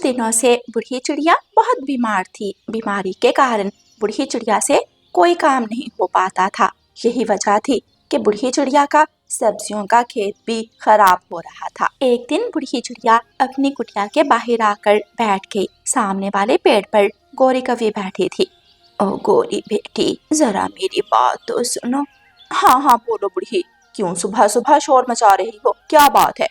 दिनों से बूढ़ी चिड़िया बहुत बीमार थी। बीमारी के कारण बूढ़ी चिड़िया से कोई काम नहीं हो पाता था। यही वजह थी कि बूढ़ी चिड़िया का सब्जियों का खेत भी खराब हो रहा था। एक दिन बूढ़ी चिड़िया अपनी कुटिया के बाहर आकर बैठ गई। सामने वाले पेड़ पर गोरी कवि बैठी थी। ओ गोरी बेटी, जरा मेरी बात तो सुनो। हाँ हाँ बोलो बूढ़ी, क्यों सुबह सुबह शोर मचा रही हो, क्या बात है?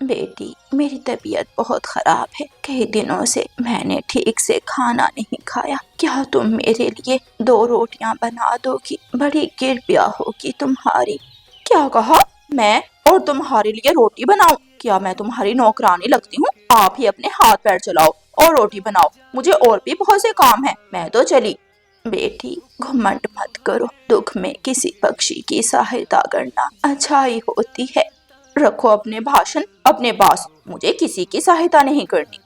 बेटी, मेरी तबीयत बहुत खराब है। कई दिनों से मैंने ठीक से खाना नहीं खाया। क्या तुम मेरे लिए 2 रोटियां बना दोगी? बड़ी कृपया होगी तुम्हारी। क्या कहा? मैं और तुम्हारे लिए रोटी बनाऊं? क्या मैं तुम्हारी नौकरानी लगती हूँ? आप ही अपने हाथ पैर चलाओ और रोटी बनाओ। मुझे और भी बहुत से काम है, मैं तो चली। बेटी, घमंड मत करो। दुख में किसी पक्षी की सहायता करना अच्छाई होती है। रखो अपने भाषण अपने पास, मुझे किसी की सहायता नहीं करनी।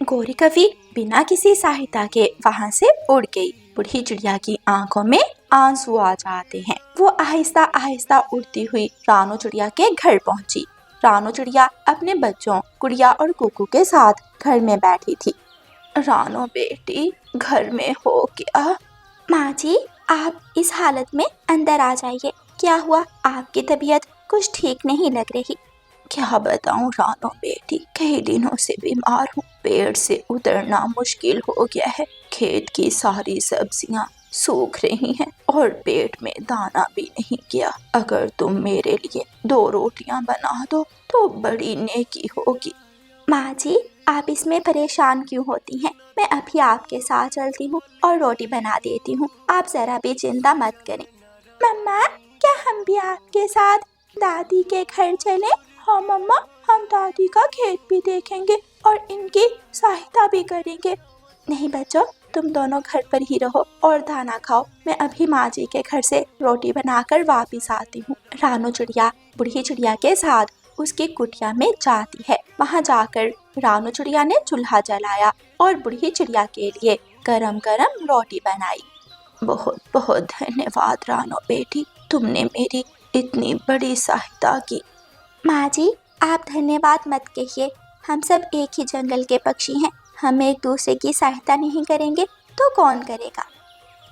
गोरी कवि बिना किसी सहायता के वहाँ से उड़ गई। बूढ़ी चिड़िया की आंखों में आंसू आ जाते हैं। वो आहिस्ता आहिस्ता उड़ती हुई रानू चिड़िया के घर पहुंची। रानू चिड़िया अपने बच्चों गुड़िया और कुकू के साथ घर में बैठी थी। रानू बेटी, घर में हो क्या? माँ जी, आप इस हालत में अंदर आ जाइए। क्या हुआ? आपकी तबीयत कुछ ठीक नहीं लग रही। क्या बताऊं रानो बेटी, कई दिनों से बीमार हूँ। पेड़ से उतरना मुश्किल हो गया है। खेत की सारी सब्जियां सूख रही हैं और पेट में दाना भी नहीं गया। अगर तुम मेरे लिए 2 रोटियां बना दो तो बड़ी नेकी होगी। माँ जी, आप इसमें परेशान क्यों होती हैं? मैं अभी आपके साथ चलती हूँ और रोटी बना देती हूँ। आप जरा भी चिंता मत करें। मम्मा, क्या हम भी आपके साथ दादी के घर चलें? हाँ मम्मा, हम दादी का खेत भी देखेंगे और इनकी सहायता भी करेंगे। नहीं बच्चों, तुम दोनों घर पर ही रहो और दाना खाओ। मैं अभी माँ जी के घर से रोटी बनाकर वापिस आती हूँ। रानू चिड़िया बूढ़ी चिड़िया के साथ उसकी कुटिया में जाती है। वहाँ जाकर रानू चिड़िया ने चूल्हा जलाया और बूढ़ी चिड़िया के लिए गरम गरम रोटी बनाई। बहुत बहुत धन्यवाद रानो बेटी, तुमने मेरी इतनी बड़ी सहायता की। माँ जी, आप धन्यवाद मत कहिए। हम सब एक ही जंगल के पक्षी हैं। हम एक दूसरे की सहायता नहीं करेंगे तो कौन करेगा?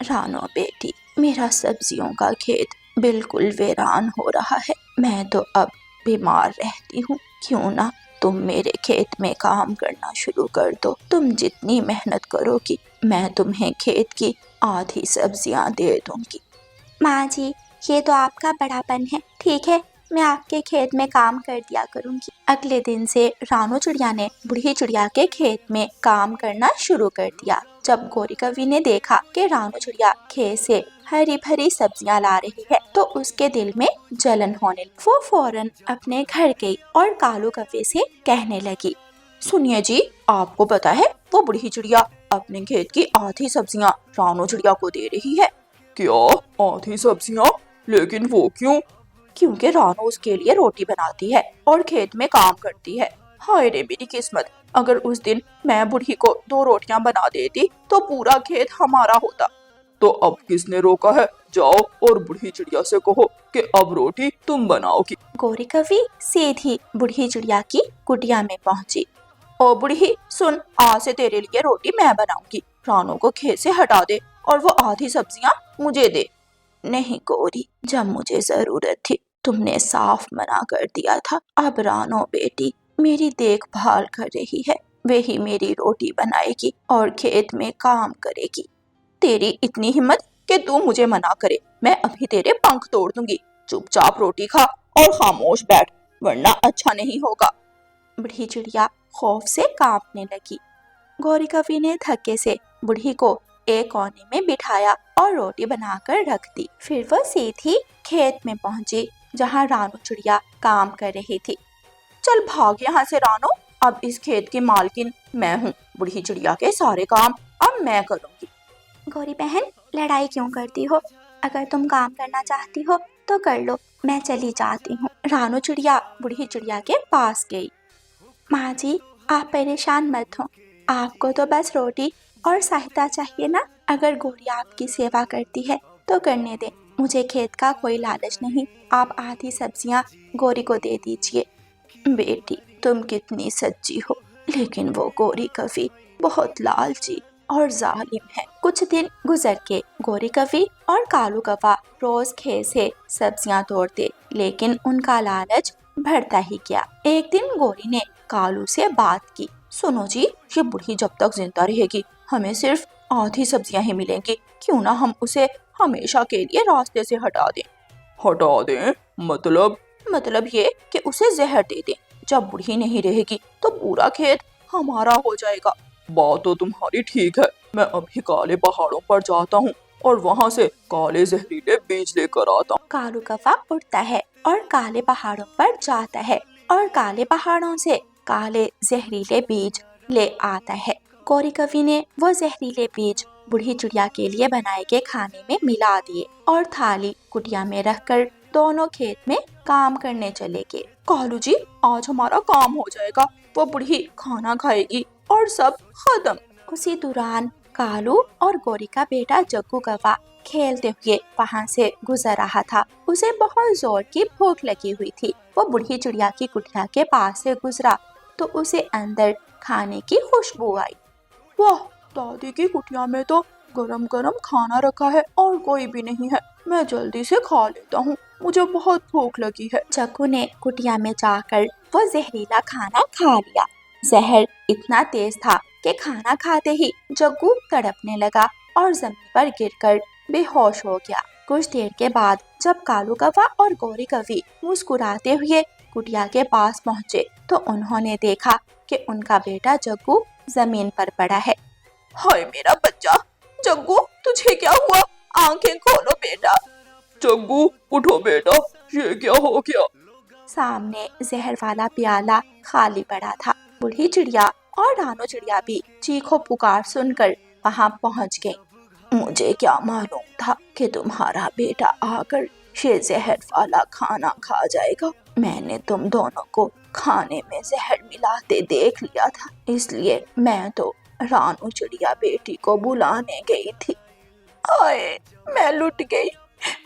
रानो बेटी, मेरा सब्जियों का खेत बिल्कुल वीरान हो रहा है। मैं तो अब बीमार रहती हूँ। क्यों ना तुम मेरे खेत में काम करना शुरू कर दो। तुम जितनी मेहनत करोगी मैं तुम्हें खेत की आधी सब्जियां दे दूंगी। माँ जी, ये तो आपका बड़ापन है। ठीक है, मैं आपके खेत में काम कर दिया करूंगी। अगले दिन से रानू चिड़िया ने बूढ़ी चिड़िया के खेत में काम करना शुरू कर दिया। जब गोरी कवि ने देखा कि रानू चिड़िया खेत से हरी भरी सब्जियां ला रही है तो उसके दिल में जलन होने लगी। वो फौरन अपने घर गई और कालू कव्वे से कहने लगी, सुनिए जी, आपको पता है वो बूढ़ी चिड़िया अपने खेत की आधी सब्जियां रानू चिड़िया को दे रही है। क्या? आधी सब्जियां? लेकिन वो क्यों? क्योंकि रानू उसके लिए रोटी बनाती है और खेत में काम करती है। हाय रे मेरी किस्मत, अगर उस दिन मैं बूढ़ी को 2 रोटियां बना देती तो पूरा खेत हमारा होता। तो अब किसने रोका है? जाओ और बूढ़ी चिड़िया से कहो कि अब रोटी तुम बनाओगी। गोरी कवि सीधी बूढ़ी चिड़िया की कुटिया में पहुंची। ओ बूढ़ी सुन, आज से तेरे लिए रोटी मैं बनाऊंगी। रानू को खेत से हटा दे और वो आधी सब्जियां मुझे दे। नहीं गोरी, जब मुझे जरूरत थी तुमने साफ मना कर दिया था। अब रानो बेटी मेरी देखभाल कर रही है। वही मेरी रोटी बनाएगी और खेत में काम करेगी। तेरी इतनी हिम्मत कि तू मुझे मना करे? मैं अभी तेरे पंख तोड़ दूंगी। चुपचाप रोटी खा और खामोश बैठ, वरना अच्छा नहीं होगा। बूढ़ी चिड़िया खौफ से कांपने लगी। गौरी कवि ने धक्के से बूढ़ी को एक कोने में बिठाया और रोटी बनाकर रख दी। फिर वो सीधी खेत में पहुंची जहां रानू चिड़िया काम कर रही थी। चल भाग यहाँ से रानू, अब इस खेत की मालकिन मैं हूँ। बूढ़ी चिड़िया के सारे काम अब मैं करूँगी। गौरी बहन, लड़ाई क्यों करती हो? अगर तुम काम करना चाहती हो तो कर लो, मैं चली जाती हूँ। रानू चिड़िया बूढ़ी चिड़िया के पास गई। माँ जी, आप परेशान मत हो। आपको तो बस रोटी और सहायता चाहिए ना। अगर गौरी आपकी सेवा करती है तो करने दे। मुझे खेत का कोई लालच नहीं। आप आधी सब्जियां गौरी को दे दीजिए। बेटी, तुम कितनी सच्ची हो। लेकिन वो गोरी कवि बहुत लालची और जालिम है। कुछ दिन गुजर के गोरी कवि और कालू कौवा रोज खेत से सब्जियां तोड़ते, लेकिन उनका लालच बढ़ता ही गया। एक दिन गोरी ने कालू से बात की, सुनो जी, ये बूढ़ी जब तक जिंदा रहेगी हमें सिर्फ आधी सब्जियां ही मिलेंगी, क्यों ना हम उसे हमेशा के लिए रास्ते से हटा दें। हटा दें? मतलब ये कि उसे जहर दे दें। जब बूढ़ी नहीं रहेगी तो पूरा खेत हमारा हो जाएगा। बात तो तुम्हारी ठीक है, मैं अभी काले पहाड़ों पर जाता हूँ और वहाँ से काले जहरीले बीज लेकर आता हूँ। कालू कौवा उड़ता है और काले पहाड़ों पर जाता है और काले पहाड़ों से काले जहरीले बीज ले आता है। गोरी कवि ने वो जहरीले बीज बूढ़ी चिड़िया के लिए बनाए गए खाने में मिला दिए और थाली कुटिया में रखकर दोनों खेत में काम करने चले गए। कालू जी, आज हमारा काम हो जाएगा, वो बूढ़ी खाना खाएगी और सब खत्म। उसी दौरान कालू और गोरी का बेटा जग्गू कौवा खेलते हुए वहाँ से गुजर रहा था। उसे बहुत जोर की भूख लगी हुई थी। वो बूढ़ी चिड़िया की कुटिया के पास से गुजरा तो उसे अंदर खाने की खुशबू आई। वाह, दादी की कुटिया में तो गरम गरम खाना रखा है और कोई भी नहीं है, मैं जल्दी से खा लेता हूँ, मुझे बहुत भूख लगी है। जग्गू ने कुटिया में जाकर वो जहरीला खाना खा लिया। जहर इतना तेज था कि खाना खाते ही जग्गू तड़पने लगा और जमीन पर गिरकर बेहोश हो गया। कुछ देर के बाद जब कालू कौवा और गोरी कवि मुस्कुराते हुए कुटिया के पास पहुँचे तो उन्होंने देखा कि उनका बेटा जग्गू जमीन पर पड़ा है। हाय मेरा बच्चा जग्गू, तुझे क्या हुआ? आंखें खोलो बेटा। जग्गू उठो बेटा, ये क्या हो गया? सामने जहर वाला प्याला खाली पड़ा था। बूढ़ी चिड़िया और रानो चिड़िया भी चीखो पुकार सुनकर वहां पहुंच गए। मुझे क्या मालूम था कि तुम्हारा बेटा आकर ये जहर वाला खाना खा जाएगा। मैंने तुम दोनों को खाने में जहर मिलाते देख लिया था, इसलिए मैं तो रानू चिड़िया बेटी को बुलाने गई थी। आए, मैं लुट गई।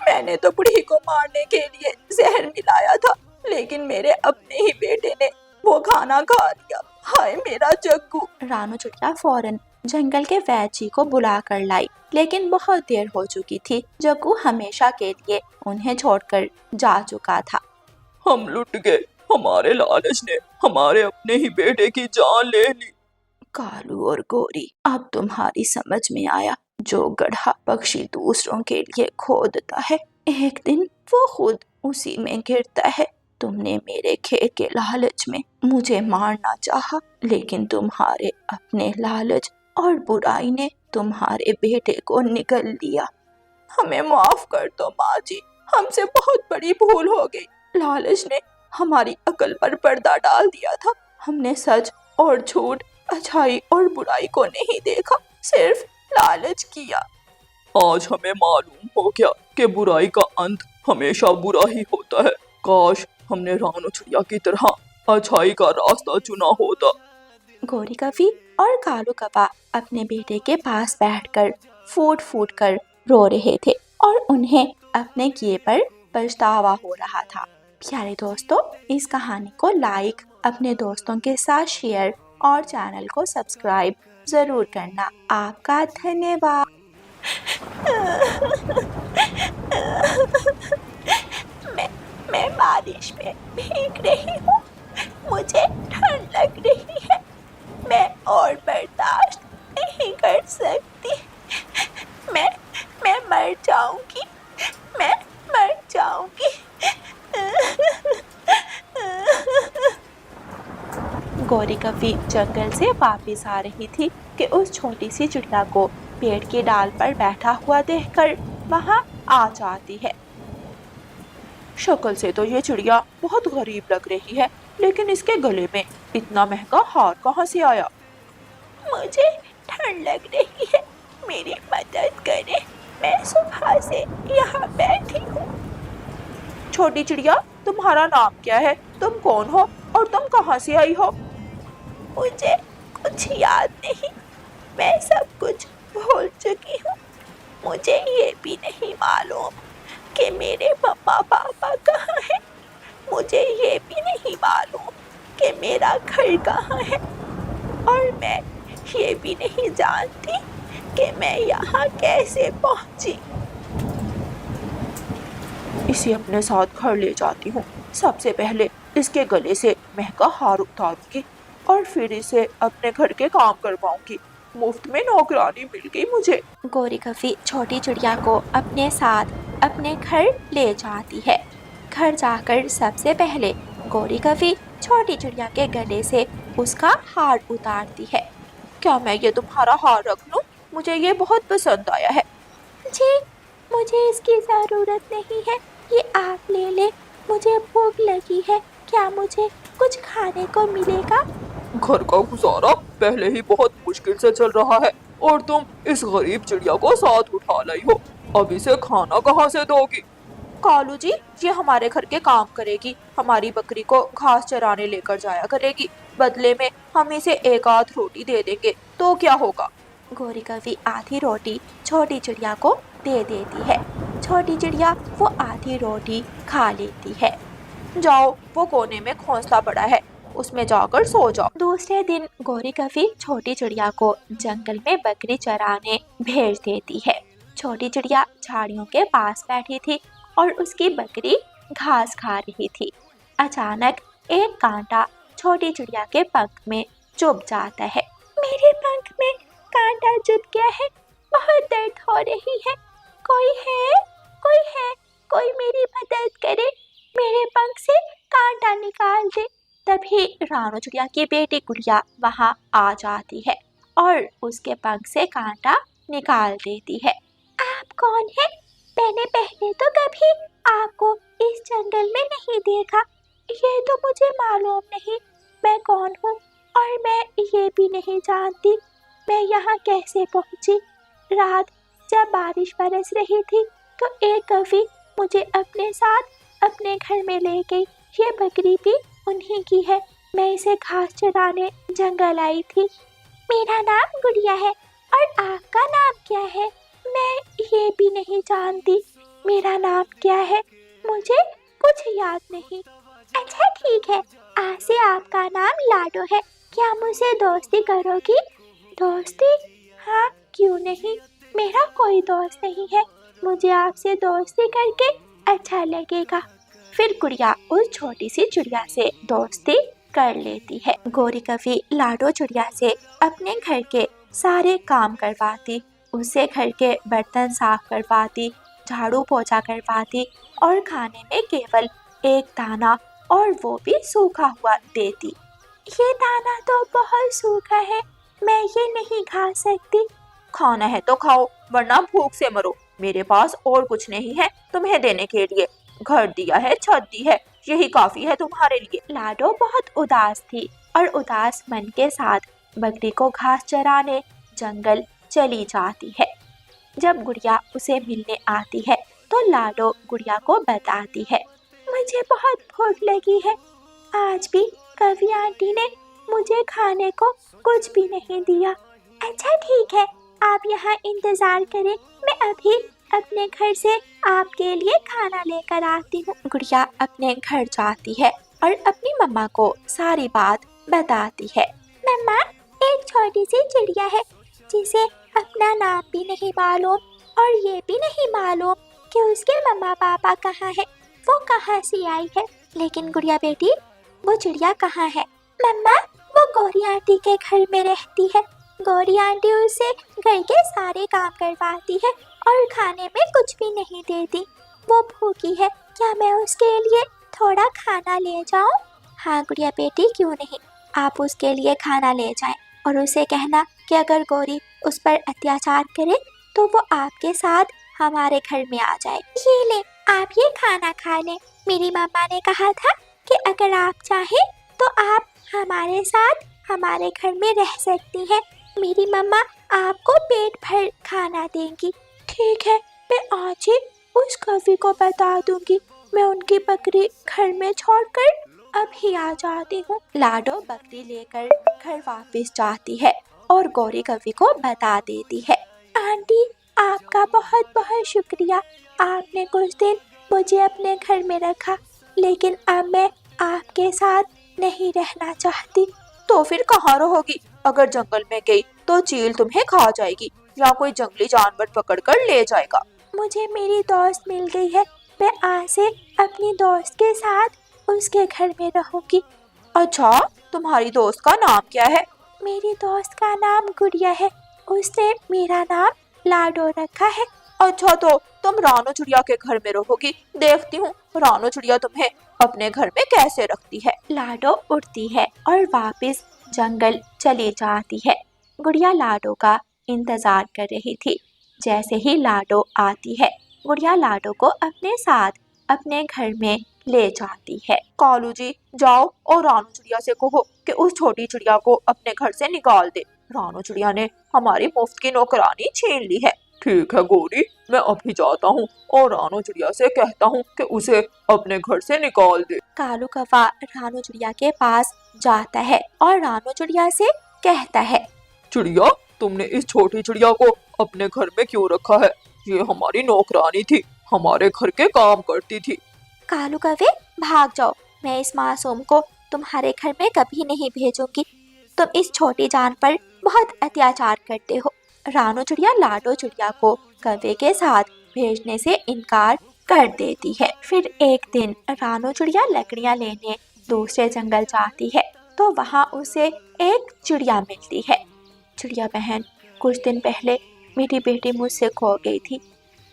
मैंने तो बूढ़ी को मारने के लिए जहर मिलाया था, लेकिन मेरे अपने ही बेटे ने वो खाना खा लिया। हाय मेरा जग्गू। रानू चिड़िया फौरन जंगल के वैद्य जी को बुला कर लाई, लेकिन बहुत देर हो चुकी थी। जग्गू हमेशा के लिए उन्हें छोड़कर जा चुका था। हम लुट गए, हमारे लालच ने हमारे अपने ही बेटे की जान ले ली। कालू और गोरी, अब तुम्हारी समझ में आया, जो गड्ढा पक्षी दूसरों के लिए खोदता है एक दिन वो खुद उसी में गिरता है। तुमने मेरे खेत के लालच में मुझे मारना चाहा, लेकिन तुम्हारे अपने लालच और बुराई ने तुम्हारे बेटे को निगल लिया। हमें माफ कर दो माँ जी, हमसे बहुत बड़ी भूल हो गई। लालच ने हमारी अकल पर पर्दा डाल दिया था। हमने सच और झूठ, अच्छाई और बुराई को नहीं देखा, सिर्फ लालच किया। आज हमें मालूम हो गया कि बुराई का अंत हमेशा बुरा ही होता है। काश हमने रानू चिड़िया की तरह अच्छाई का रास्ता चुना होता। गोरी कवि और कालू कौवा अपने बेटे के पास बैठकर फूट फूट कर रो रहे थे और उन्हें अपने किए पर पछतावा हो रहा था। प्यारे दोस्तों, इस कहानी को लाइक, अपने दोस्तों के साथ शेयर और चैनल को सब्सक्राइब जरूर करना। आपका धन्यवाद। मैं बारिश में भीग रही हूँ, मुझे ठंड लग रही है, मैं और बर्दाश्त नहीं कर सकती। मैं मर जाऊंगी, मैं मर जाऊंगी। गोरी कवि जंगल से वापस आ रही थी कि उस छोटी सी चिड़िया को पेड़ की डाल पर बैठा हुआ देखकर वहां आ जाती है। शक्ल से तो ये चिड़िया बहुत गरीब लग रही है, लेकिन इसके गले में इतना महंगा हार कहाँ से आया? मुझे ठंड लग रही है, मेरी मदद करें, मैं सुबह से यहाँ बैठी हूँ। छोटी चिड़िया, तुम्हारा नाम क्या है? तुम कौन हो और तुम कहाँ से आई हो? मुझे कुछ याद नहीं, मैं सब कुछ भूल चुकी हूँ। मुझे ये भी नहीं मालूम कि मेरे मम्मा पापा कहाँ हैं। मुझे ये भी नहीं मालूम कि मेरा घर कहाँ है। और मैं ये भी नहीं जानती कि मैं यहाँ कैसे पहुँची। इसे अपने साथ घर ले जाती हूँ। सबसे पहले इसके गले से महंगा हार उतारूंगी और फिर इसे अपने घर के काम करवाऊंगी। मुफ्त में नौकरानी मिल गई मुझे। गोरी कफी छोटी चिड़िया को अपने साथ अपने घर ले जाती है। घर जाकर सबसे पहले गोरी कफी छोटी चिड़िया के गले से उसका हार उतारती है। क्या मैं ये तुम्हारा हार रख लूं? मुझे ये बहुत पसंद आया है। जी, मुझे इसकी ज़रूरत नहीं है, ये आप ले ले। मुझे भूख लगी है, क्या मुझे कुछ खाने को मिलेगा? घर का गुजारा पहले ही बहुत मुश्किल से चल रहा है और तुम इस गरीब चिड़िया को साथ उठा लाई हो। अब इसे खाना कहाँ से दोगी? कालू जी, ये हमारे घर के काम करेगी, हमारी बकरी को घास चराने लेकर जाया करेगी। बदले में हम इसे एक आध रोटी दे देंगे तो क्या होगा? गोरी कवि आधी रोटी छोटी चिड़िया को दे देती है। छोटी चिड़िया वो आधी रोटी खा लेती है। जाओ, वो कोने में घोंसला पड़ा है, उसमें जाकर सो जाओ। दूसरे दिन गोरी कवि छोटी चिड़िया को जंगल में बकरी चराने भेज देती है। छोटी चिड़िया झाड़ियों के पास बैठी थी और उसकी बकरी घास खा रही थी। अचानक एक कांटा छोटी चिड़िया के पंख में चुभ जाता है। मेरे पंख में कांटा चुभ गया है, बहुत दर्द हो रही है। कोई है? कोई है? कोई मेरी मदद करे, मेरे पंख से कांटा निकाल दे। तभी रानू चिड़िया की बेटी गुड़िया वहाँ आ जाती है और उसके पंख से कांटा निकाल देती है। आप कौन है? मैंने पहले तो कभी आपको इस जंगल में नहीं देखा। ये तो मुझे मालूम नहीं मैं कौन हूँ और मैं ये भी नहीं जानती मैं यहाँ कैसे पहुँची। रात जब बारिश बरस रही थी तो एक कवि मुझे अपने साथ अपने घर में ले गई। ये बकरी भी उन्हीं की है। मैं इसे घास चराने जंगल आई थी। मेरा नाम गुड़िया है और आपका नाम क्या है? मैं ये भी नहीं जानती मेरा नाम क्या है, मुझे कुछ याद नहीं। अच्छा ठीक है, आज से आपका नाम लाडो है, क्या मुझसे दोस्ती करोगी? दोस्ती? हाँ, क्यों नहीं, मेरा कोई दोस्त नहीं है, मुझे आपसे दोस्ती करके अच्छा लगेगा। फिर गुड़िया उस छोटी सी चिड़िया से दोस्ती कर लेती है। गोरी कवि लाडो चिड़िया से अपने घर के सारे काम करवाती, उससे घर के बर्तन साफ करवाती, झाड़ू पोछा करवाती और खाने में केवल एक दाना और वो भी सूखा हुआ देती। ये दाना तो बहुत सूखा है, मैं ये नहीं खा सकती। खाना है तो खाओ वरना भूख से मरो। मेरे पास और कुछ नहीं है तुम्हें देने के लिए। घर दिया है, छत दी है, यही काफी है तुम्हारे लिए। लाडो बहुत उदास थी और उदास मन के साथ बकरी को घास चराने जंगल चली जाती है। जब गुड़िया उसे मिलने आती है तो लाडो गुड़िया को बताती है, मुझे बहुत भूख लगी है, आज भी कवि आंटी ने मुझे खाने को कुछ भी नहीं दिया। अच्छा ठीक है, आप यहाँ इंतजार करें, मैं अभी अपने घर से आपके लिए खाना लेकर आती हूँ। गुड़िया अपने घर जाती है और अपनी मम्मा को सारी बात बताती है। मम्मा, एक छोटी सी चिड़िया है जिसे अपना नाम भी नहीं मालूम और ये भी नहीं मालूम कि उसके मम्मा पापा कहाँ है, वो कहाँ से आई है। लेकिन गुड़िया बेटी, वो चिड़िया कहाँ है? मम्मा, वो गौरी आंटी के घर में रहती है। गौरी आंटी उसे घर के सारे काम करवाती है और खाने में कुछ भी नहीं देती। वो भूखी है, क्या मैं उसके लिए थोड़ा खाना ले जाऊं? हाँ गुड़िया बेटी, क्यों नहीं, आप उसके लिए खाना ले जाएं और उसे कहना कि अगर गौरी उस पर अत्याचार करे तो वो आपके साथ हमारे घर में आ जाए। ये ले, आप ये खाना खा लें। मेरी मम्मा ने कहा था कि अगर आप चाहें तो आप हमारे साथ हमारे घर में रह सकती हैं। मेरी मम्मा आपको पेट भर खाना देंगी। ठीक है, मैं आज ही उस कवि को बता दूंगी। मैं उनकी बकरी घर में छोड़कर अभी आ जाती हूँ। लाडो बकरी लेकर घर वापस जाती है और गौरी कवि को बता देती है, आंटी आपका बहुत बहुत शुक्रिया, आपने कुछ दिन मुझे अपने घर में रखा, लेकिन अब मैं आपके साथ नहीं रहना चाहती। तो फिर कहाँ रहोगी? अगर जंगल में गई तो चील तुम्हें खा जाएगी या कोई जंगली जानवर पकड़ कर ले जाएगा। मुझे मेरी दोस्त मिल गई है, मैं आज से अपनी दोस्त के साथ उसके घर में रहूंगी। अच्छा, तुम्हारी दोस्त का नाम क्या है? मेरी दोस्त का नाम गुड़िया है, उसने मेरा नाम लाडो रखा है। अच्छा, तो तुम रानू चिड़िया के घर में रहोगी। देखती हूँ रानू चिड़िया तुम्हें अपने घर में कैसे रखती है। लाडो उड़ती है और वापस जंगल चली जाती है। गुड़िया लाडो का इंतजार कर रही थी। जैसे ही लाडो आती है, गुड़िया लाडो को अपने साथ अपने घर में ले जाती है। कालू जी, जाओ और रानू चिड़िया से कहो कि उस छोटी चिड़िया को अपने घर से निकाल दे। रानू चिड़िया ने हमारी मुफ्त की नौकरानी छीन ली है। ठीक है गोरी, मैं अभी जाता हूँ और रानू चिड़िया से कहता हूँ कि उसे अपने घर से निकाल दे। कालू कौवा रानू चिड़िया के पास जाता है और रानू चिड़िया से कहता है, चिड़िया, तुमने इस छोटी चिड़िया को अपने घर में क्यों रखा है? ये हमारी नौकरानी थी, हमारे घर के काम करती थी। कालू कौवे, भाग जाओ, मैं इस मासूम को तुम्हारे घर में कभी नहीं भेजूंगी। तुम इस छोटी जान पर बहुत अत्याचार करते हो। रानू चिड़िया लाडो चिड़िया को कौवे के साथ भेजने से इनकार कर देती है। फिर एक दिन रानू चिड़िया लकड़ियां लेने दूसरे जंगल जाती है तो वहाँ उसे एक चिड़िया मिलती है। चिड़िया बहन, कुछ दिन पहले मेरी बेटी मुझसे खो गई थी।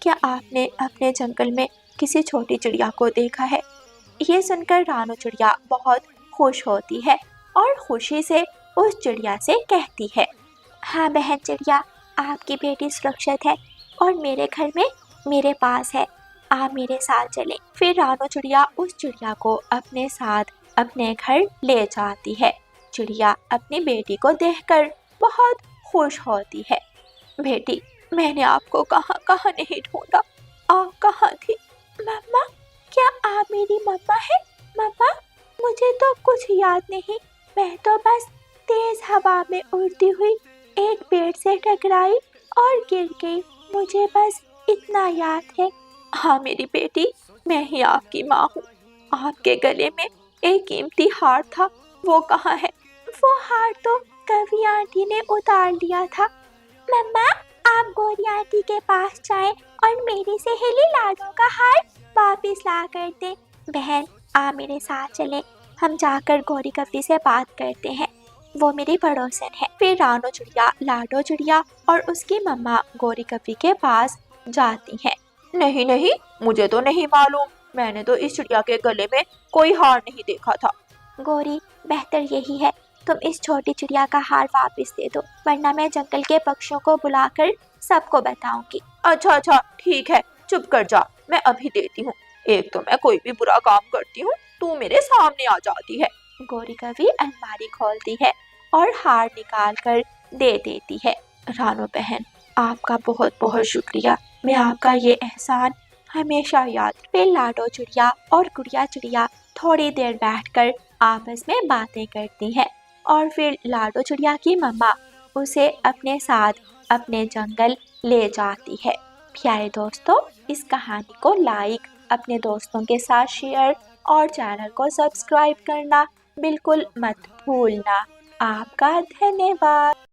क्या आपने अपने जंगल में किसी छोटी चिड़िया को देखा है? ये सुनकर रानू चिड़िया बहुत खुश होती है और खुशी से उस चिड़िया से कहती है, हाँ बहन चिड़िया, आपकी बेटी सुरक्षित है और मेरे घर में मेरे पास है, आप मेरे साथ चलें। फिर रानू चिड़िया उस चिड़िया को अपने साथ अपने घर ले जाती है। चिड़िया अपनी बेटी को देखकर बहुत खुश होती है। बेटी, मैंने आपको कहाँ कहाँ नहीं ढूंढा, आप कहाँ थी? मम्मा, क्या आप मेरी मम्मा है? मम्मा, मुझे तो कुछ याद नहीं, मैं तो बस तेज हवा में उड़ती हुई एक पेड़ से टकराई और गिर गई, मुझे बस इतना याद है। हाँ मेरी बेटी, मैं ही आपकी माँ हूँ। आपके गले में एक कीमती हार था, वो कहाँ है? वो हार तो कवि आंटी ने उतार लिया था। मम्मा, आप गोरी आंटी के पास जाएं और मेरी सहेली लाडो का हार वापस ला कर दें। बहन, आप मेरे साथ चलें, हम जाकर गोरी कवि से बात करते हैं, वो मेरी पड़ोसन है। फिर रानू चिड़िया लाडो चिड़िया और उसकी मम्मा गोरी कवि के पास जाती हैं। नहीं नहीं, मुझे तो नहीं मालूम, मैंने तो इस चिड़िया के गले में कोई हार नहीं देखा था। गोरी, बेहतर यही है तुम इस छोटी चिड़िया का हार वापस दे दो, वरना मैं जंगल के पक्षियों को बुलाकर सबको बताऊंगी। अच्छा अच्छा, ठीक है, चुप कर जा, मैं अभी देती हूँ। एक तो मैं कोई भी बुरा काम करती हूँ, तू मेरे सामने आ जाती है। गोरी कवि अलमारी खोलती है और हार निकाल कर दे देती है। रानू बहन, आपका बहुत बहुत शुक्रिया, मैं आपका ये एहसान हमेशा याद। फिर लाडो चिड़िया और गुड़िया चिड़िया थोड़ी देर बैठकर आपस में बातें करती हैं और फिर लाडो चिड़िया की मम्मा उसे अपने साथ अपने जंगल ले जाती है। प्यारे दोस्तों, इस कहानी को लाइक, अपने दोस्तों के साथ शेयर और चैनल को सब्सक्राइब करना बिल्कुल मत भूलना। आपका धन्यवाद।